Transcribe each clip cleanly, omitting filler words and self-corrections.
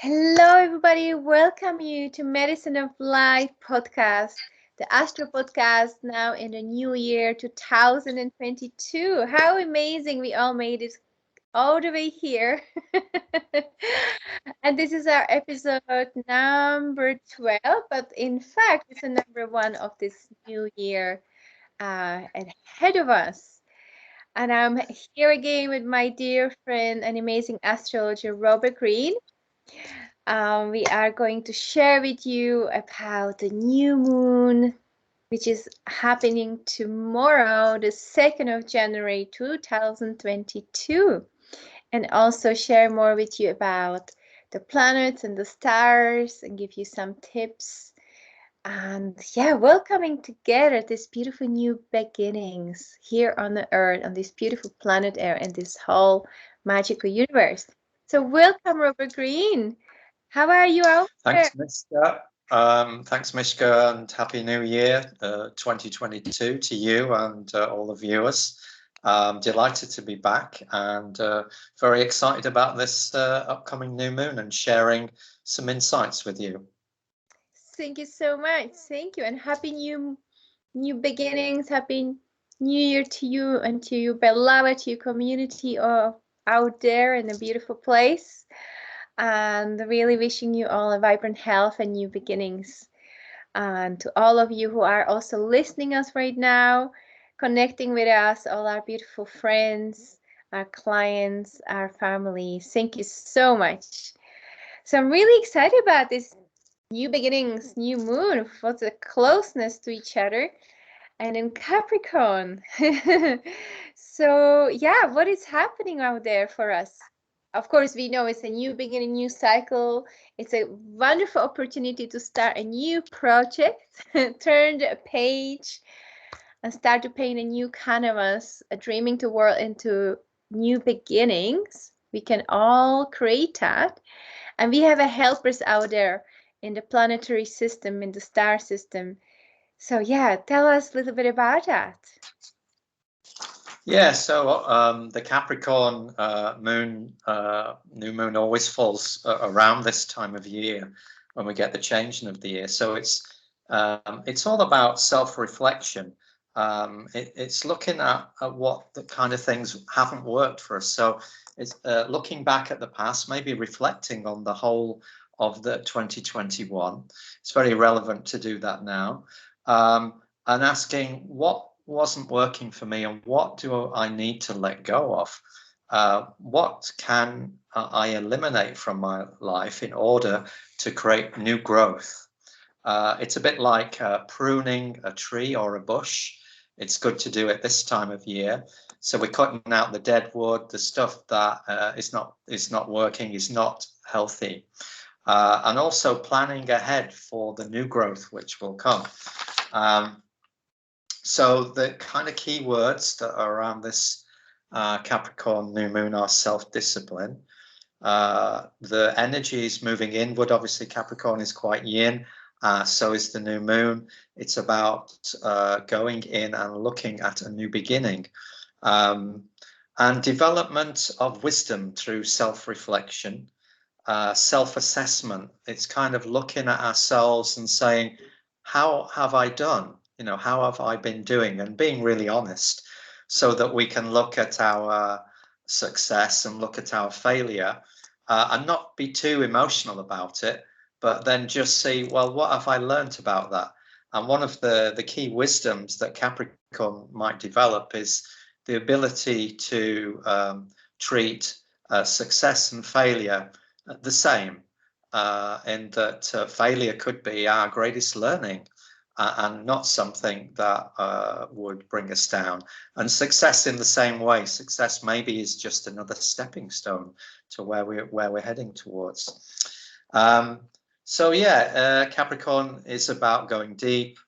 Hello, everybody. Welcome you to Medicine of Life podcast, the Astro podcast now in the new year 2022. How amazing we all made it all the way here. And this is our episode number 12, but in fact, it's the number one of this new year ahead of us. And I'm here again with my dear friend and amazing astrologer, Robert Green. We are going to share with you about the new moon, which is happening tomorrow, the 2nd of January 2022, and also share more with you about the planets and the stars and give you some tips. And yeah, welcoming together this beautiful new beginnings here on the earth, on this beautiful planet Earth, and this whole magical universe. So welcome, Robert Green. How are you out there? Thanks, Miska. Thanks, Miska, and Happy New Year 2022 to you and all the viewers. Delighted to be back and very excited about this upcoming new moon and sharing some insights with you. Thank you so much. Thank you, and happy new beginnings. Happy New Year to you and to your beloved, to your community out there in a beautiful place. And really wishing you all a vibrant health and new beginnings. And to all of you who are also listening us right now, connecting with us, all our beautiful friends, our clients, our family, thank you so much. So I'm really excited about this new beginnings, new moon, for the closeness to each other, and in Capricon. So yeah, what is happening out there for us? Of course, we know it's a new beginning, new cycle. It's a wonderful opportunity to start a new project, turn a page, and start to paint a new canvas, dreaming the world into new beginnings. We can all create that. And we have a helpers out there in the planetary system, in the star system. So yeah, tell us a little bit about that. Yeah, so the Capricorn moon, new moon always falls around this time of year when we get the changing of the year. So it's all about self-reflection. It's looking at what the kind of things haven't worked for us. So it's looking back at the past, maybe reflecting on the whole of the 2021. It's very relevant to do that now, and asking what wasn't working for me and what do I need to let go of? What can I eliminate from my life in order to create new growth? It's a bit like pruning a tree or a bush. It's good to do it this time of year. So we're cutting out the dead wood, the stuff that is not working, is not healthy, and also planning ahead for the new growth which will come. So the kind of key words that are around this Capricorn new moon are self-discipline. The energy is moving inward. Obviously, Capricorn is quite yin, so is the new moon. It's about going in and looking at a new beginning, and development of wisdom through self-reflection, self-assessment. It's kind of looking at ourselves and saying, how have I done? You know, how have I been doing, and being really honest so that we can look at our success and look at our failure and not be too emotional about it, but then just see, well, what have I learned about that? And one of the key wisdoms that Capricorn might develop is the ability to treat success and failure the same, and that failure could be our greatest learning. And not something that would bring us down. And success in the same way. Success maybe is just another stepping stone to where we're heading towards. So yeah, Capricorn is about going deep.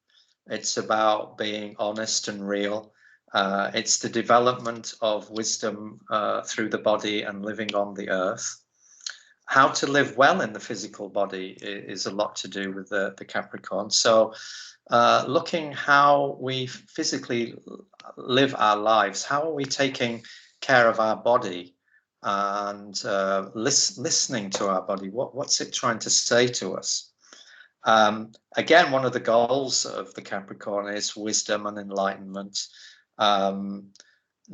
It's about being honest and real. It's the development of wisdom through the body and living on the earth. How to live well in the physical body is a lot to do with the Capricorn. So looking how we physically live our lives, how are we taking care of our body, and listening to our body. What's it trying to say to us? Again, one of the goals of the Capricorn is wisdom and enlightenment.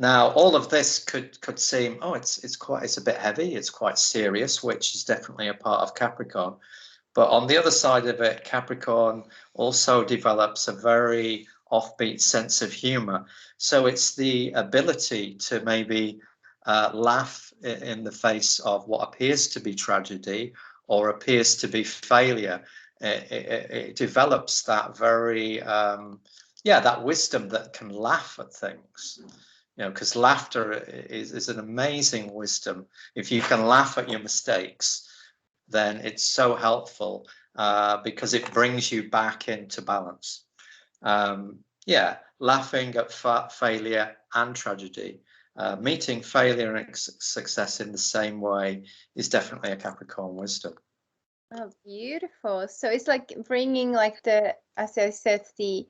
Now, all of this could seem, oh, it's a bit heavy, it's quite serious, which is definitely a part of Capricorn. But on the other side of it, Capricorn also develops a very offbeat sense of humor. So it's the ability to maybe laugh in the face of what appears to be tragedy or appears to be failure. It develops that very, that wisdom that can laugh at things. You know, because laughter is an amazing wisdom. If you can laugh at your mistakes, then it's so helpful because it brings you back into balance. Laughing at failure and tragedy, meeting failure and success in the same way is definitely a Capricorn wisdom. Oh, beautiful. So it's like bringing, like, as I said, the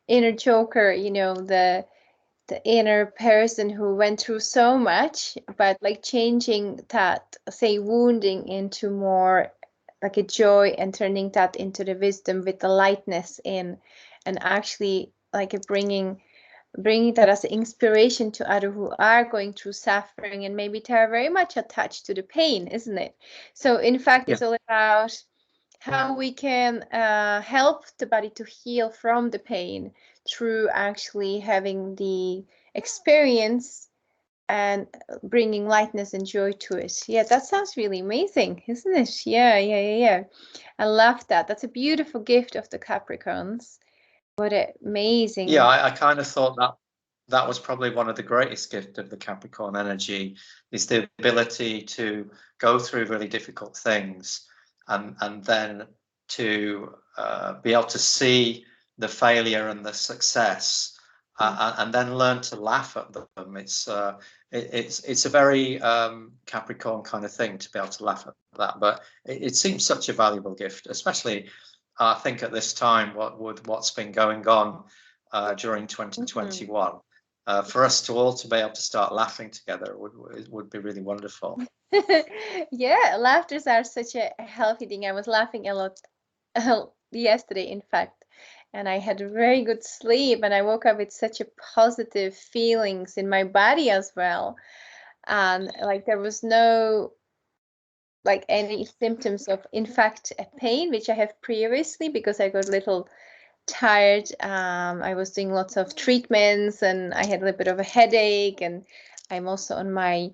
inner joker, you know, the inner person who went through so much, but like changing that, say, wounding into more like a joy and turning that into the wisdom with the lightness in, and actually like bringing that as an inspiration to others who are going through suffering, and maybe they are very much attached to the pain, isn't it? So in fact, it's all about how we can help the body to heal from the pain through actually having the experience and bringing lightness and joy to it. Yeah, that sounds really amazing, isn't it? Yeah. I love that. That's a beautiful gift of the Capricorns. What an amazing. Yeah, I kind of thought that was probably one of the greatest gifts of the Capricorn energy, is the ability to go through really difficult things and then to be able to see the failure and the success and then learn to laugh at them. It's a very Capricorn kind of thing to be able to laugh at that, but it seems such a valuable gift, especially I think at this time, what's been going on during 2021. For us to all to be able to start laughing together would be really wonderful. Yeah, laughters are such a healthy thing. I was laughing a lot yesterday, in fact, and I had a very good sleep, and I woke up with such a positive feelings in my body as well. And like there was no like any symptoms of, in fact, a pain, which I have previously, because I got a little tired. I was doing lots of treatments and I had a little bit of a headache, and I'm also on my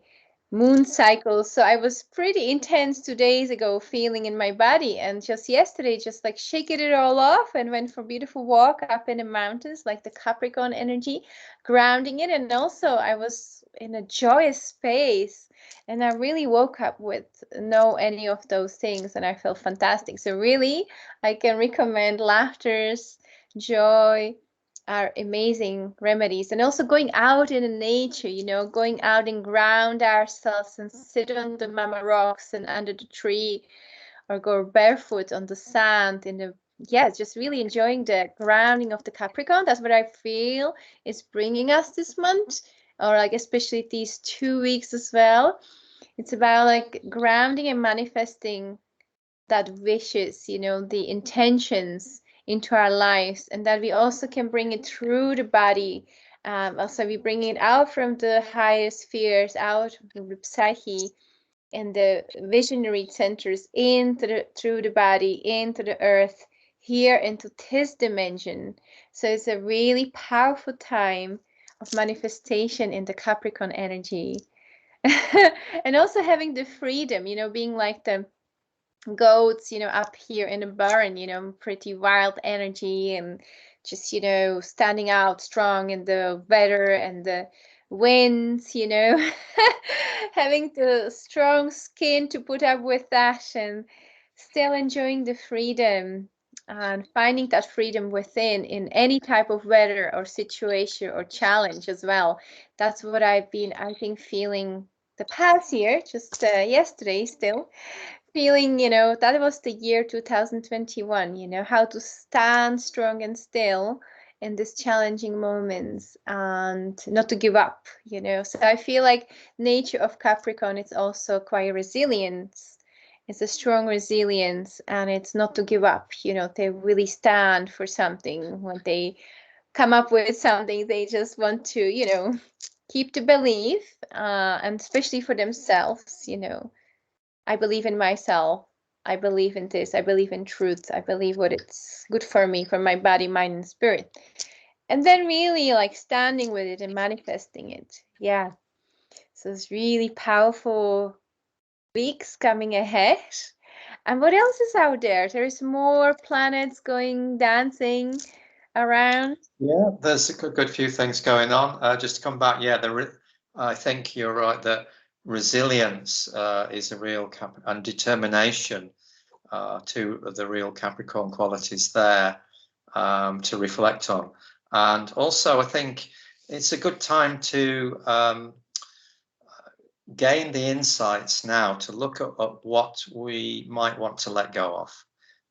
moon cycle, so I was pretty intense 2 days ago feeling in my body, and just yesterday just like shaking it all off and went for a beautiful walk up in the mountains, like the Capricorn energy, grounding it. And also I was in a joyous space, and I really woke up with no any of those things, and I felt fantastic. So really I can recommend laughters, joy are amazing remedies. And also going out in the nature, you know, going out and ground ourselves and sit on the mama rocks and under the tree, or go barefoot on the sand in the, just really enjoying the grounding of the Capricorn. That's what I feel is bringing us this month, or like especially these 2 weeks as well. It's about like grounding and manifesting that wishes, you know, the intentions into our lives, and that we also can bring it through the body. Also, we bring it out from the higher spheres, out from the psyche and the visionary centers through the body, into the earth, here into this dimension. So it's a really powerful time of manifestation in the Capricorn energy. And also having the freedom, you know, being like the goats, you know, up here in the barn, you know, pretty wild energy, and just, you know, standing out strong in the weather and the winds, you know, having the strong skin to put up with that, and still enjoying the freedom and finding that freedom within in any type of weather or situation or challenge as well. That's what I've been, I think, feeling the past year, just yesterday still. Feeling, you know, that was the year 2021, you know, how to stand strong and still in these challenging moments, and not to give up, you know. So I feel like nature of Capricorn is also quite resilience. It's a strong resilience, and it's not to give up, you know. They really stand for something. When they come up with something, they just want to, you know, keep the belief, and especially for themselves, you know. I believe in myself. I believe in this. I believe in truth. I believe what it's good for me, for my body, mind, and spirit. And then really like standing with it and manifesting it. Yeah. So it's really powerful weeks coming ahead. And what else is out there? There's more planets going dancing around. Yeah, there's a good few things going on. Just to come back, yeah, I think you're right that resilience is a real and determination, two of the real Capricorn qualities there to reflect on. And also, I think it's a good time to gain the insights now, to look at what we might want to let go of,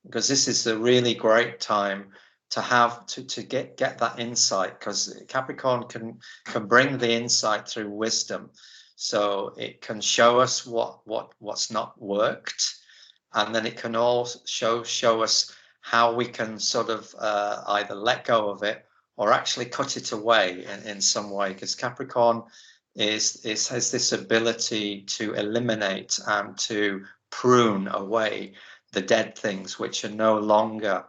because this is a really great time to have to get that insight, because Capricorn can bring the insight through wisdom. So it can show us what's not worked, and then it can also show us how we can sort of either let go of it or actually cut it away in some way, because Capricorn has this ability to eliminate and to prune away the dead things which are no longer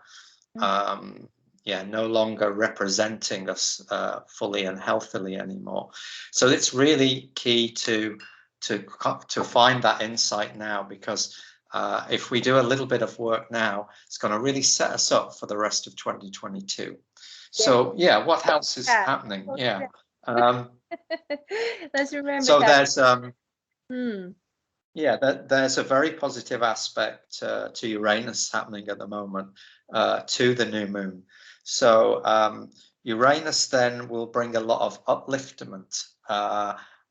no longer representing us fully and healthily anymore. So it's really key to find that insight now, because if we do a little bit of work now, it's going to really set us up for the rest of 2022. So yeah, what else is happening? Yeah. Let's remember so that. there's a very positive aspect to Uranus happening at the moment, to the new moon. So Uranus then will bring a lot of upliftment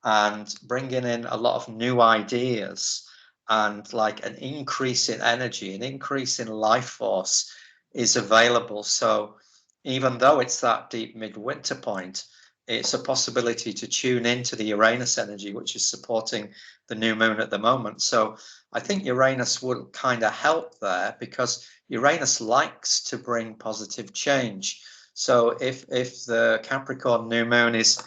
and bringing in a lot of new ideas, and like an increase in energy, an increase in life force is available. So even though it's that deep midwinter point, it's a possibility to tune into the Uranus energy, which is supporting the new moon at the moment. So I think Uranus will kind of help there, because Uranus likes to bring positive change. So if the Capricorn new moon is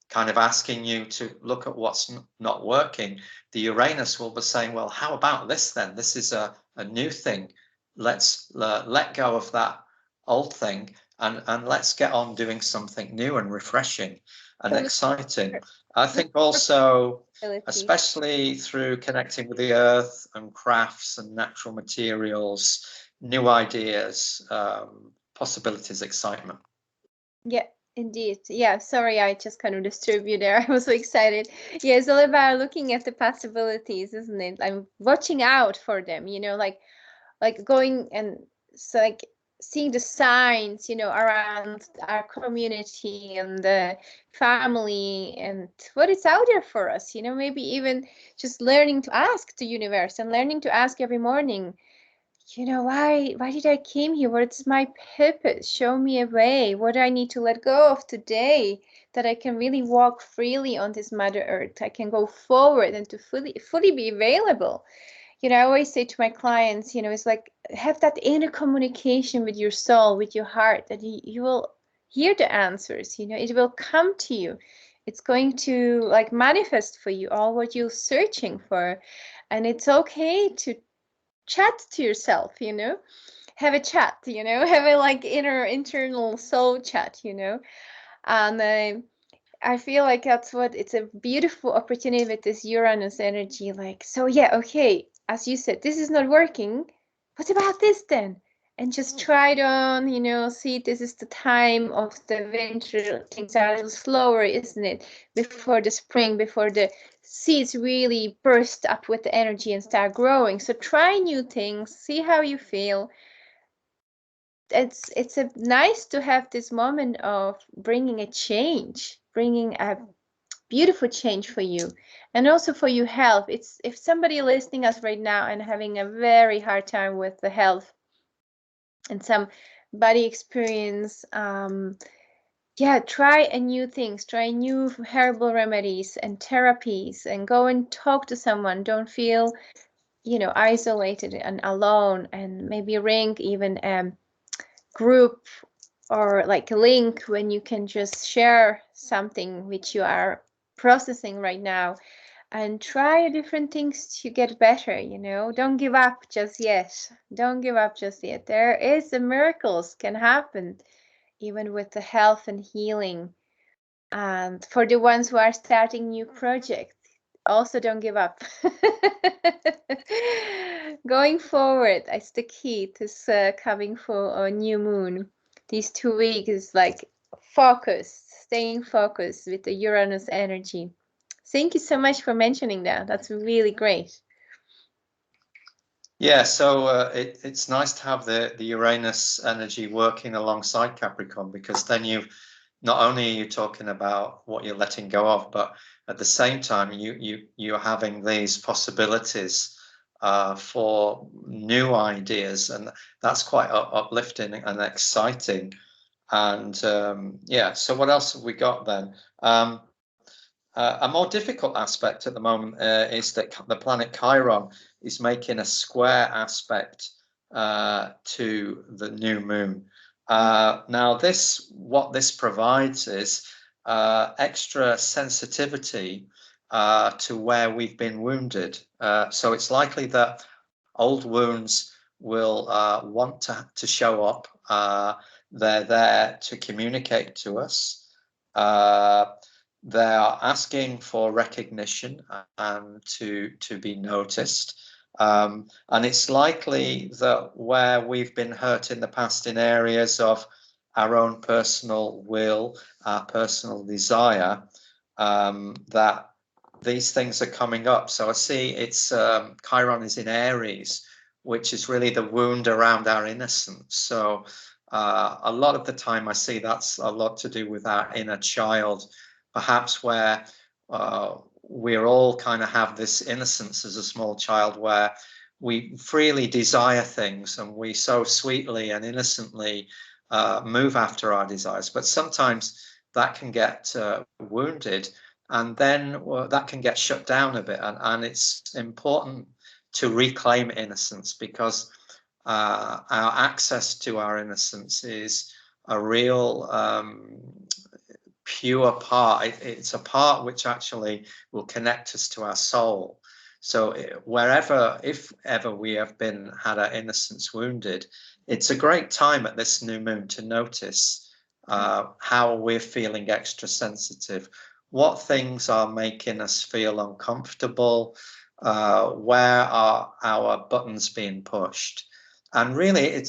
kind of asking you to look at what's not working, the Uranus will be saying, well, how about this then? This is a new thing. Let's let go of that old thing, and let's get on doing something new and refreshing and exciting. I think also, especially through connecting with the earth and crafts and natural materials, new ideas, possibilities, excitement. Yeah, indeed. Yeah, sorry, I just kind of disturbed you there. I was so excited. Yeah, it's all about looking at the possibilities, isn't it? I'm watching out for them, you know, like going and so like seeing the signs, you know, around our community and the family and what is out there for us, you know, maybe even just learning to ask the universe and learning to ask every morning, you know, why did I came here? What's my purpose? Show me a way. What do I need to let go of today, that I can really walk freely on this Mother Earth? I can go forward and to fully be available. You know, I always say to my clients, you know, it's like have that inner communication with your soul, with your heart, that you will hear the answers, you know, it will come to you. It's going to like manifest for you all what you're searching for. And it's okay to chat to yourself, you know, have a chat, you know, have a like internal soul chat, you know. And I feel like that's what it's a beautiful opportunity with this Uranus energy. Like, so yeah, okay, as you said, this is not working. What about this then? And just try it on, you know, see, this is the time of the winter. Things are a little slower, isn't it? Before the spring, before the seeds really burst up with the energy and start growing. So try new things, see how you feel. It's a nice to have this moment of bringing a change, bringing a beautiful change for you and also for your health. It's if somebody listening us right now and having a very hard time with the health and some body experience. Yeah, try a new things, try new herbal remedies and therapies, and go and talk to someone. Don't feel, you know, isolated and alone, and maybe ring even a group or like a link when you can just share something which you are processing right now, and try different things to get better. You know, don't give up just yet. Don't give up just yet. There is the miracles can happen even with the health and healing. And for the ones who are starting new projects, also don't give up. Going forward is the key to coming for a new moon. These 2 weeks is like focus, staying focused with the Uranus energy. Thank you so much for mentioning that. That's really great. Yeah, so it's nice to have the Uranus energy working alongside Capricorn, because then not only are you talking about what you're letting go of, but at the same time you're having these possibilities for new ideas, and that's quite uplifting and exciting. And yeah, so what else have we got then? A more difficult aspect at the moment is that the planet Chiron is making a square aspect to the new moon. Now, what this provides is extra sensitivity to where we've been wounded. So it's likely that old wounds will want to show up. They're there to communicate to us. They are asking for recognition and to be noticed. And it's likely that where we've been hurt in the past in areas of our own personal will, our personal desire, that these things are coming up. So I see it's Chiron is in Aries, which is really the wound around our innocence. So a lot of the time I see that's a lot to do with our inner child, perhaps where we're all kind of have this innocence as a small child, where we freely desire things and we so sweetly and innocently move after our desires. But sometimes that can get wounded, and then that can get shut down a bit. And it's important to reclaim innocence, because our access to our innocence is a real pure part. It's a part which actually will connect us to our soul. So if ever we have had our innocence wounded, it's a great time at this new moon to notice how we're feeling extra sensitive, what things are making us feel uncomfortable, where are our buttons being pushed. And really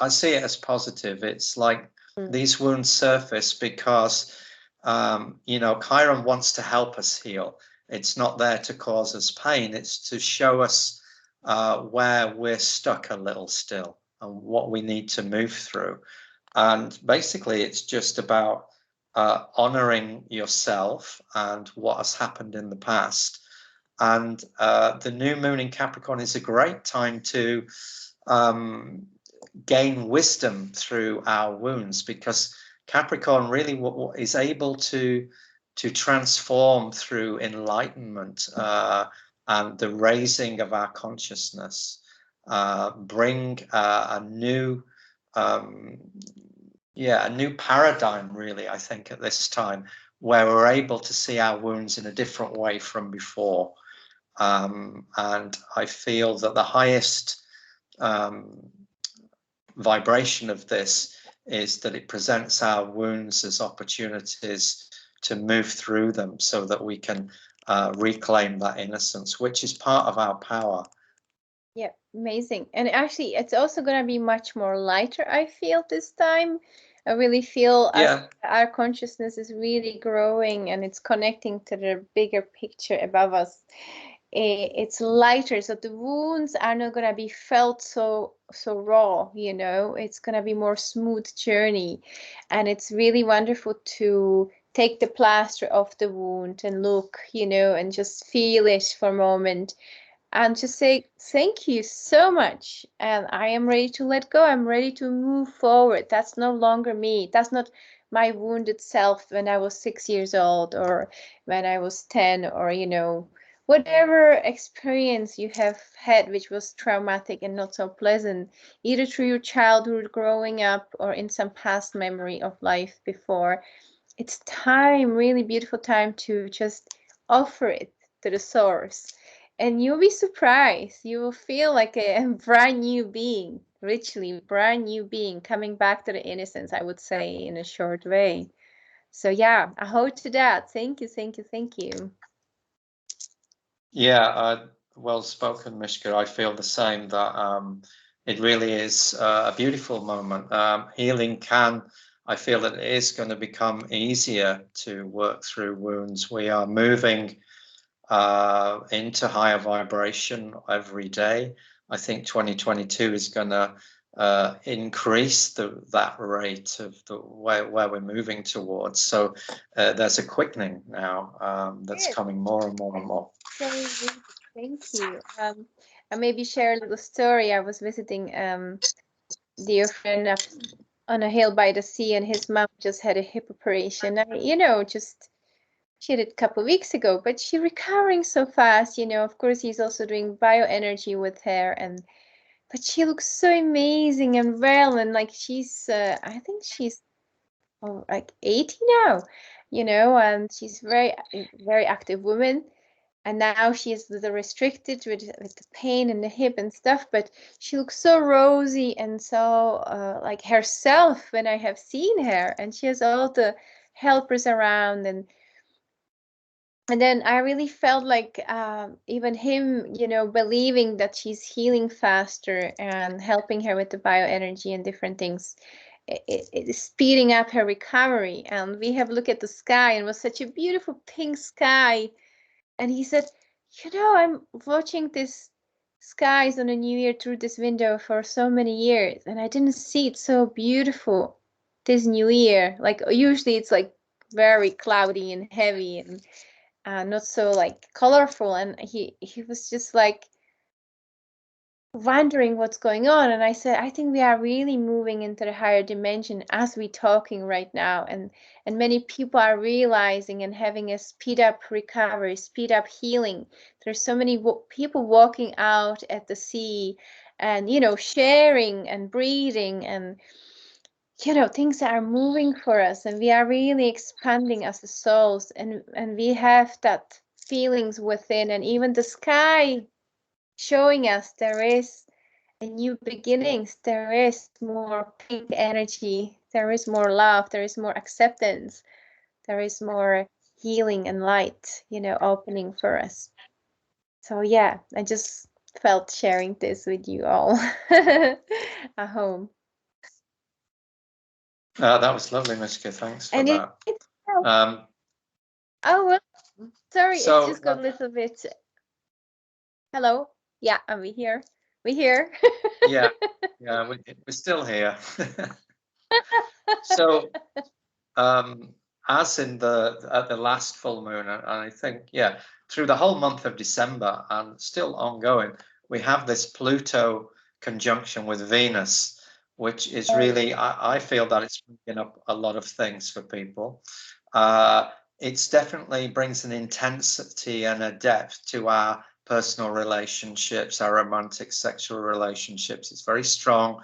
I see it as positive. It's like these wounds surface because Chiron wants to help us heal. It's not there to cause us pain. It's to show us where we're stuck a little still and what we need to move through. And basically, it's just about honoring yourself and what has happened in the past. And the new moon in Capricorn is a great time to gain wisdom through our wounds, because Capricorn really is able to transform through enlightenment and the raising of our consciousness, bring a new paradigm, really, I think, at this time, where we're able to see our wounds in a different way from before. And I feel that the highest vibration of this is that it presents our wounds as opportunities to move through them, so that we can reclaim that innocence, which is part of our power. Yeah, amazing. And actually, it's also going to be much more lighter, I feel, this time. I really feel our consciousness is really growing, and it's connecting to the bigger picture above us. It's lighter, so the wounds are not going to be felt so raw, it's going to be more smooth journey. And it's really wonderful to take the plaster off the wound and look, and just feel it for a moment, and just say thank you so much, and I am ready to let go. I'm ready to move forward. That's no longer me. That's not my wounded self when I was 6 years old, or when I was 10, or whatever experience you have had which was traumatic and not so pleasant, either through your childhood, growing up, or in some past memory of life before. It's time, really beautiful time, to just offer it to the source. And you'll be surprised. You will feel like a brand new being, richly brand new being, coming back to the innocence, I would say, in a short way. So yeah, I hold to that. Thank you, thank you, thank you. Yeah, well spoken, Miska. I feel the same, that it really is a beautiful moment. Healing I feel that it is going to become easier to work through wounds. We are moving into higher vibration every day. I think 2022 is going to increase that rate of where we're moving towards. So there's a quickening now that's coming more and more and more. Thank you. I maybe share a little story. I was visiting dear friend up on a hill by the sea, and his mom just had a hip operation. She did a couple of weeks ago, but she's recovering so fast. Of course, he's also doing bioenergy with her, but she looks so amazing and well, and like she's, I think she's like 80 now, and she's very, very active woman. And now she is a little restricted with the pain in the hip and stuff, but she looks so rosy and so like herself when I have seen her, and she has all the helpers around, and then I really felt like even him, believing that she's healing faster and helping her with the bioenergy and different things, it is speeding up her recovery. And we have looked at the sky, and it was such a beautiful pink sky. And he said, I'm watching this skies on a new year through this window for so many years, and I didn't see it so beautiful this new year. Like usually it's like very cloudy and heavy and not so like colorful. And he was just like wondering what's going on. And I said, I think we are really moving into the higher dimension as we're talking right now, and many people are realizing and having a speed up recovery, speed up healing. There's so many people walking out at the sea and sharing and breathing, and things are moving for us, and we are really expanding as the souls, and we have that feelings within, and even the sky showing us there is a new beginnings, there is more pink energy, there is more love, there is more acceptance, there is more healing and light, opening for us. So yeah, I just felt sharing this with you all at home. That was lovely, Miska. Thanks for that. Oh, well, sorry, it just got a little bit. Hello? Yeah, are we here? We here? yeah, we're still here. So, as in at the last full moon, and I think, through the whole month of December and still ongoing, we have this Pluto conjunction with Venus, which is really, I feel that it's bringing up a lot of things for people. It's definitely brings an intensity and a depth to our personal relationships, our romantic sexual relationships. It's very strong,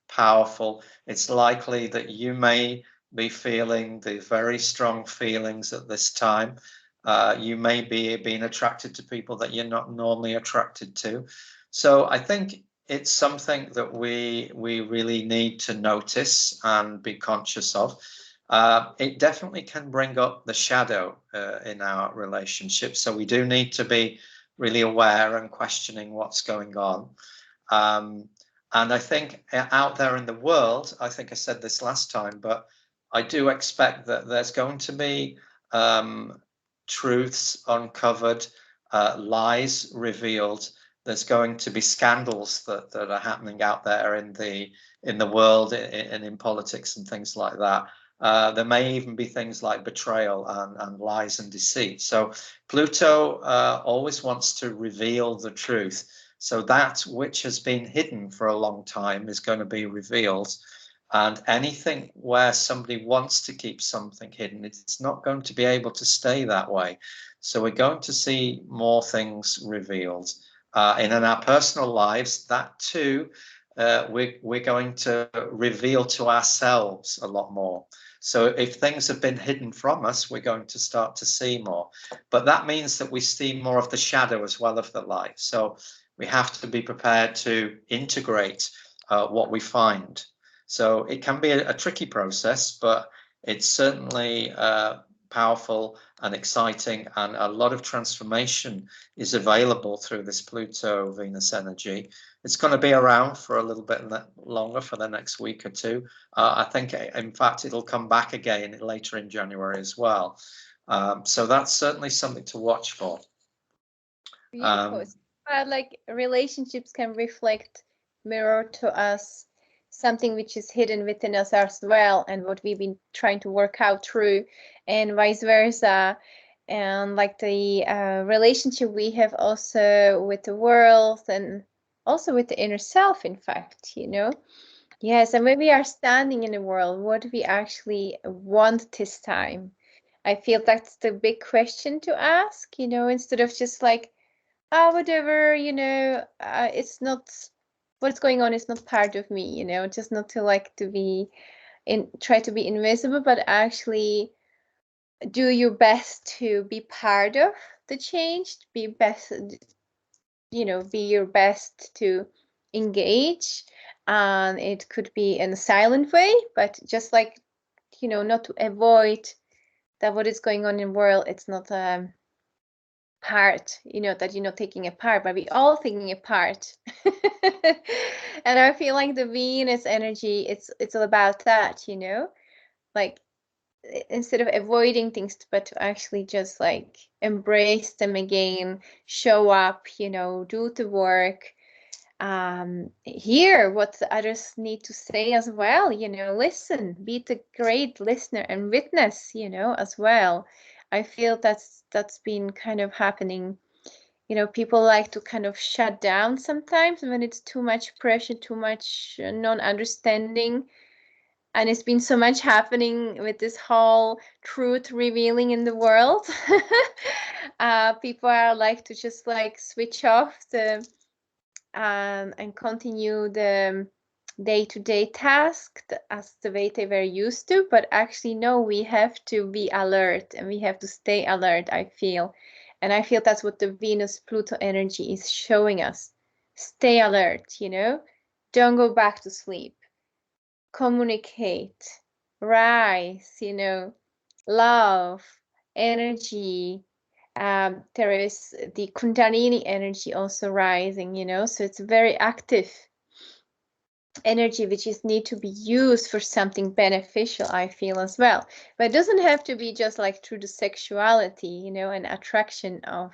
powerful. It's likely that you may be feeling the very strong feelings at this time. You may be being attracted to people that you're not normally attracted to. So I think it's something that we really need to notice and be conscious of. It definitely can bring up the shadow in our relationships. So we do need to be really aware and questioning what's going on. And I think out there in the world, I think I said this last time, but I do expect that there's going to be truths uncovered, lies revealed. There's going to be scandals that are happening out there in the world and in politics and things like that. There may even be things like betrayal and lies and deceit. So Pluto always wants to reveal the truth. So that which has been hidden for a long time is going to be revealed. And anything where somebody wants to keep something hidden, it's not going to be able to stay that way. So we're going to see more things revealed. And in our personal lives, that too, we're going to reveal to ourselves a lot more. So if things have been hidden from us, we're going to start to see more. But that means that we see more of the shadow as well of the light. So we have to be prepared to integrate what we find. So it can be a tricky process, but it's certainly powerful and exciting, and a lot of transformation is available through this Pluto-Venus energy. It's going to be around for a little bit longer, for the next week or two. I think, in fact, it'll come back again later in January as well. So that's certainly something to watch for. Beautiful. Like relationships can reflect, mirror to us something which is hidden within us as well, and what we've been trying to work out through, and vice versa. And like the relationship we have also with the world, and also with the inner self, in fact, you know. Yes, and when we are standing in the world, what do we actually want this time? I feel that's the big question to ask, you know, instead of just like, oh, whatever, you know, it's not, what's going on is not part of me, you know, just not to like to be try to be invisible, but actually do your best to be part of the change, be best, you know, be your best to engage. And it could be in a silent way, but just like, you know, not to avoid that what is going on in the world, it's not part, you know, that you're not taking a part, but we all taking a part. And I feel like the Venus energy, it's all about that, you know, like instead of avoiding things, but to actually just like embrace them again, show up, you know, do the work, hear what the others need to say as well, you know, listen, be the great listener and witness, you know, as well. I feel that's been kind of happening. You know, people like to kind of shut down sometimes when it's too much pressure, too much non-understanding. And it's been so much happening with this whole truth revealing in the world. People are like to just like switch off the and continue the day-to-day task as the way they were used to. But actually, no, we have to be alert, and we have to stay alert, I feel. And I feel that's what the Venus-Pluto energy is showing us. Stay alert, you know? Don't go back to sleep. Communicate, rise, you know, love, energy. There is the Kundalini energy also rising, you know, so it's very active energy which is need to be used for something beneficial, I feel, as well. But it doesn't have to be just like through the sexuality, you know, and attraction of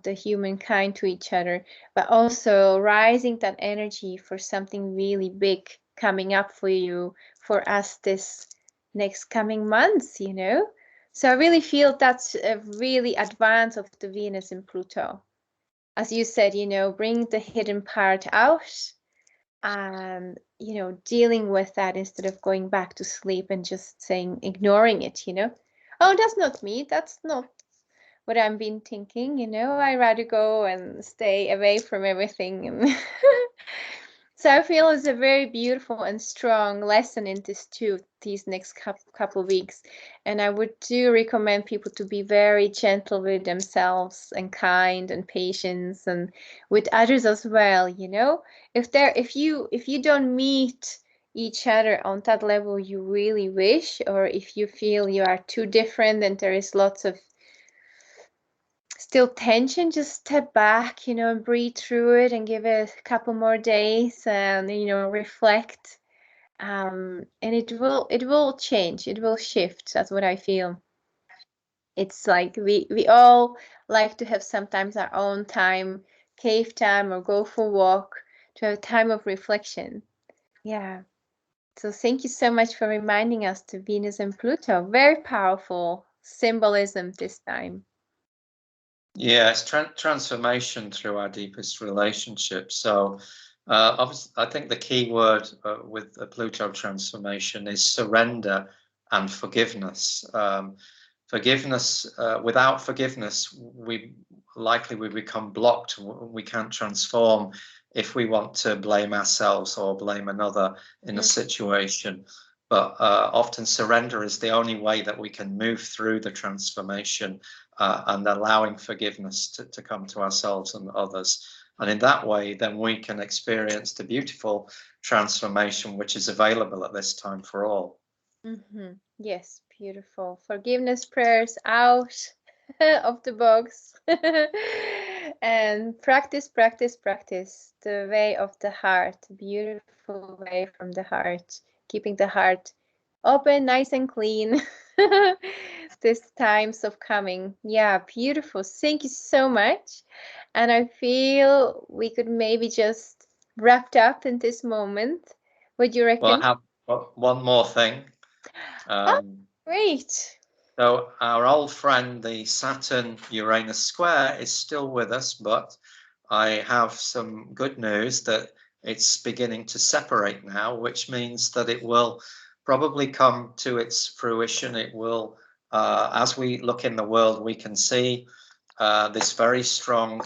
the humankind to each other, but also rising that energy for something really big coming up for you, for us, this next coming months, you know. So I really feel that's a really advance of the Venus and Pluto. As you said, you know, bring the hidden part out, and, you know, dealing with that instead of going back to sleep and just saying, ignoring it, you know. Oh, that's not me. That's not what I've been thinking, you know. I rather go and stay away from everything. And so I feel it's a very beautiful and strong lesson in these next couple weeks. And I would do recommend people to be very gentle with themselves and kind and patient and with others as well, you know. If you don't meet each other on that level you really wish, or if you feel you are too different and there is lots of still tension, just step back, you know, and breathe through it and give it a couple more days and, you know, reflect. And it will change, it will shift. That's what I feel. It's like we all like to have sometimes our own time, cave time, or go for a walk, to have time of reflection. Yeah. So thank you so much for reminding us to Venus and Pluto. Very powerful symbolism this time. Yeah, it's transformation through our deepest relationships. So obviously, I think the key word with the Pluto transformation is surrender and forgiveness. Forgiveness, without forgiveness, we become blocked. We can't transform if we want to blame ourselves or blame another in a situation. But often surrender is the only way that we can move through the transformation and allowing forgiveness to come to ourselves and others. And in that way, then we can experience the beautiful transformation which is available at this time for all. Mm-hmm. Yes, beautiful. Forgiveness prayers out of the box. And practice, practice, practice. The way of the heart. Beautiful way from the heart. Keeping the heart open, nice and clean. This times of coming. Yeah, beautiful. Thank you so much. And I feel we could maybe just wrap up in this moment. What do you reckon? Well, I have one more thing. Great. So our old friend, the Saturn-Uranus square, is still with us, but I have some good news that it's beginning to separate now, which means that it will probably come to its fruition. It will, as we look in the world, we can see this very strong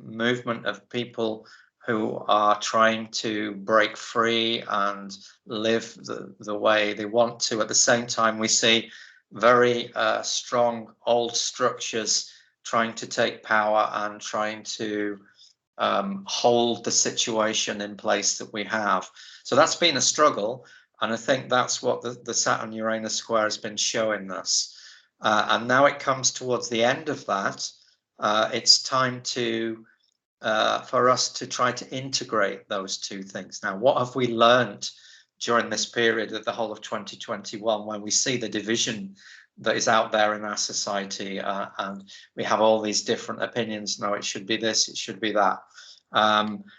movement of people who are trying to break free and live the way they want to. At the same time, we see very strong old structures trying to take power and trying to hold the situation in place that we have. So that's been a struggle, and I think that's what the Saturn-Uranus square has been showing us. And now it comes towards the end of that. It's time to for us to try to integrate those two things. Now, what have we learned during this period of the whole of 2021 when we see the division that is out there in our society and we have all these different opinions? No, it should be this, it should be that.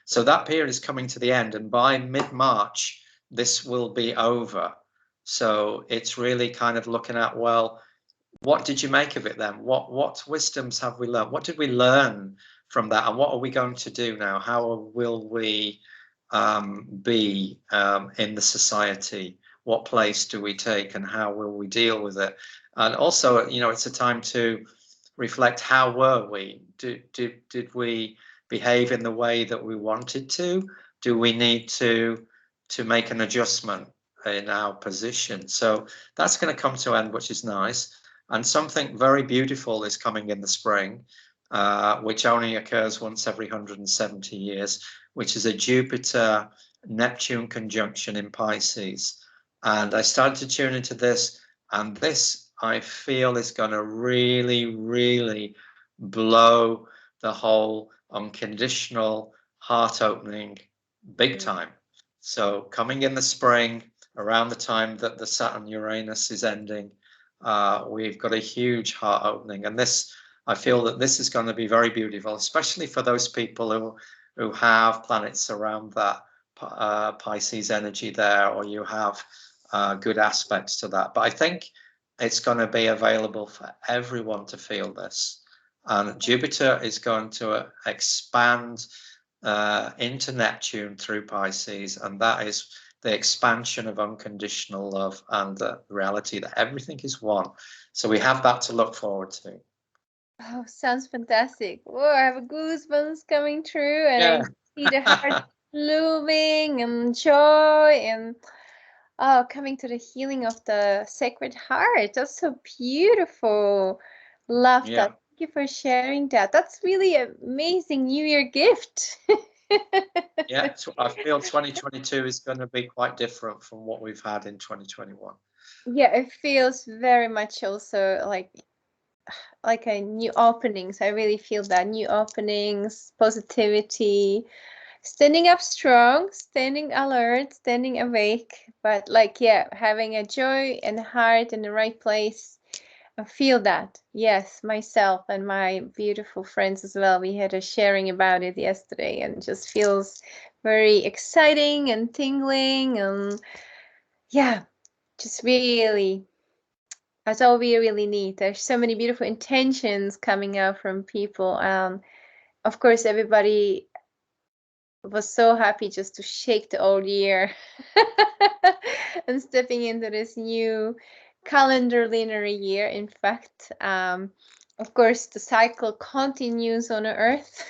So that period is coming to the end, and by mid-March, this will be over. So it's really kind of looking at, well, what did you make of it then? What wisdoms have we learned? What did we learn from that, and what are we going to do now? How will we be in the society? What place do we take, and how will we deal with it? And also, you know, it's a time to reflect. How were we? Did we behave in the way that we wanted to? Do we need to make an adjustment in our position? So that's going to come to an end, which is nice. And something very beautiful is coming in the spring, which only occurs once every 170 years, which is a Jupiter-Neptune conjunction in Pisces. And I started to tune into this, and this, I feel, is going to really, really blow the whole unconditional heart opening big time. So coming in the spring, around the time that the Saturn-Uranus is ending, we've got a huge heart opening, and this, I feel that this is going to be very beautiful, especially for those people who have planets around that Pisces energy there, or you have good aspects to that. But I think it's going to be available for everyone to feel this. And Jupiter is going to expand into Neptune through Pisces, and that is the expansion of unconditional love and the reality that everything is one. So we have that to look forward to. Oh, sounds fantastic. Oh, I have goosebumps coming through, and I see the heart blooming and joy and coming to the healing of the sacred heart. That's so beautiful. Love that. Thank you for sharing that. That's really an amazing New Year gift. Yeah, so I feel 2022 is going to be quite different from what we've had in 2021. Yeah, it feels very much also like a new openings. I really feel that new openings, positivity, standing up strong, standing alert, standing awake, but like, yeah, having a joy and heart in the right place. I feel that. Yes, myself and my beautiful friends as well. We had a sharing about it yesterday, and just feels very exciting and tingling, and yeah, just really, that's all we really need. There's so many beautiful intentions coming out from people. Of course, everybody was so happy just to shake the old year and stepping into this new calendar linear year. In fact, of course, the cycle continues on Earth.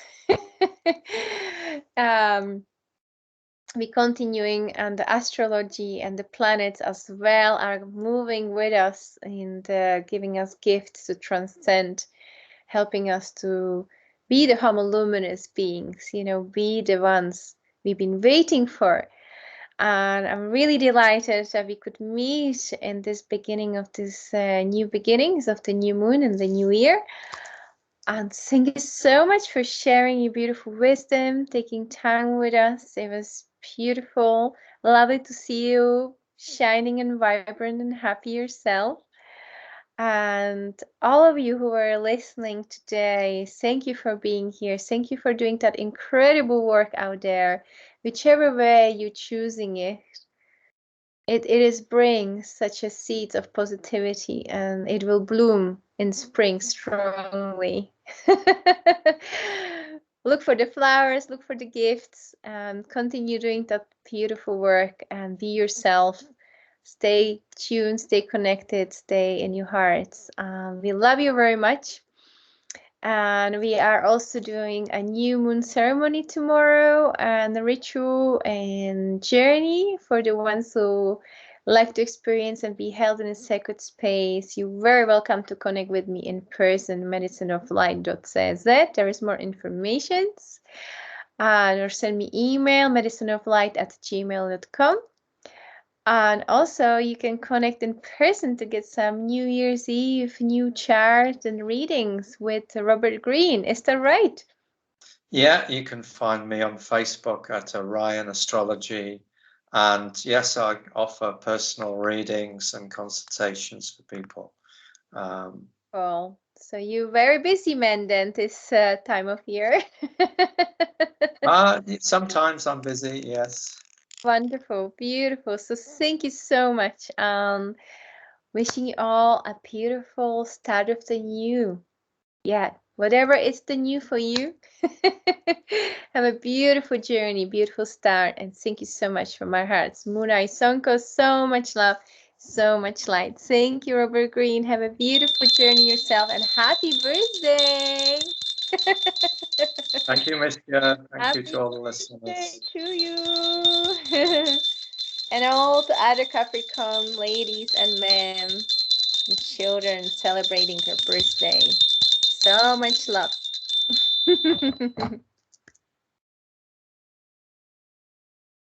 We're continuing, and the astrology and the planets as well are moving with us and giving us gifts to transcend, helping us to be the homoluminous beings, you know, be the ones we've been waiting for. And I'm really delighted that we could meet in this beginning of this new beginnings of the new moon and the new year. And thank you so much for sharing your beautiful wisdom, taking time with us. It was beautiful. Lovely to see you shining and vibrant and happy yourself. And all of you who are listening today, thank you for being here. Thank you for doing that incredible work out there. Whichever way you're choosing it, it is bring such a seed of positivity, and it will bloom in spring strongly. Look for the flowers, look for the gifts, and continue doing that beautiful work, and be yourself. Stay tuned, stay connected, stay in your hearts. We love you very much. And we are also doing a new moon ceremony tomorrow, and a ritual and journey for the ones who like to experience and be held in a sacred space. You're very welcome to connect with me in person, medicineoflight.cz. There is more information. Or send me email, medicineoflight@gmail.com. And also you can connect in person to get some New Year's Eve new charts and readings with Robert Greene. Is that right? Yeah, you can find me on Facebook at Orion Astrology. And yes, I offer personal readings and consultations for people. Well, so you're very busy man then this time of year. Sometimes I'm busy, yes. Wonderful, beautiful. So thank you so much. Wishing you all a beautiful start of the new. Yeah, whatever is the new for you. Have a beautiful journey, beautiful start, and thank you so much from our hearts. Munai Sonko, so much love, so much light. Thank you, Robert Greene. Have a beautiful journey yourself, and happy birthday. Thank you, Miska. Thank Happy you to all the listeners. To you. And all the other Capricorn ladies and men and children celebrating their birthday. So much love.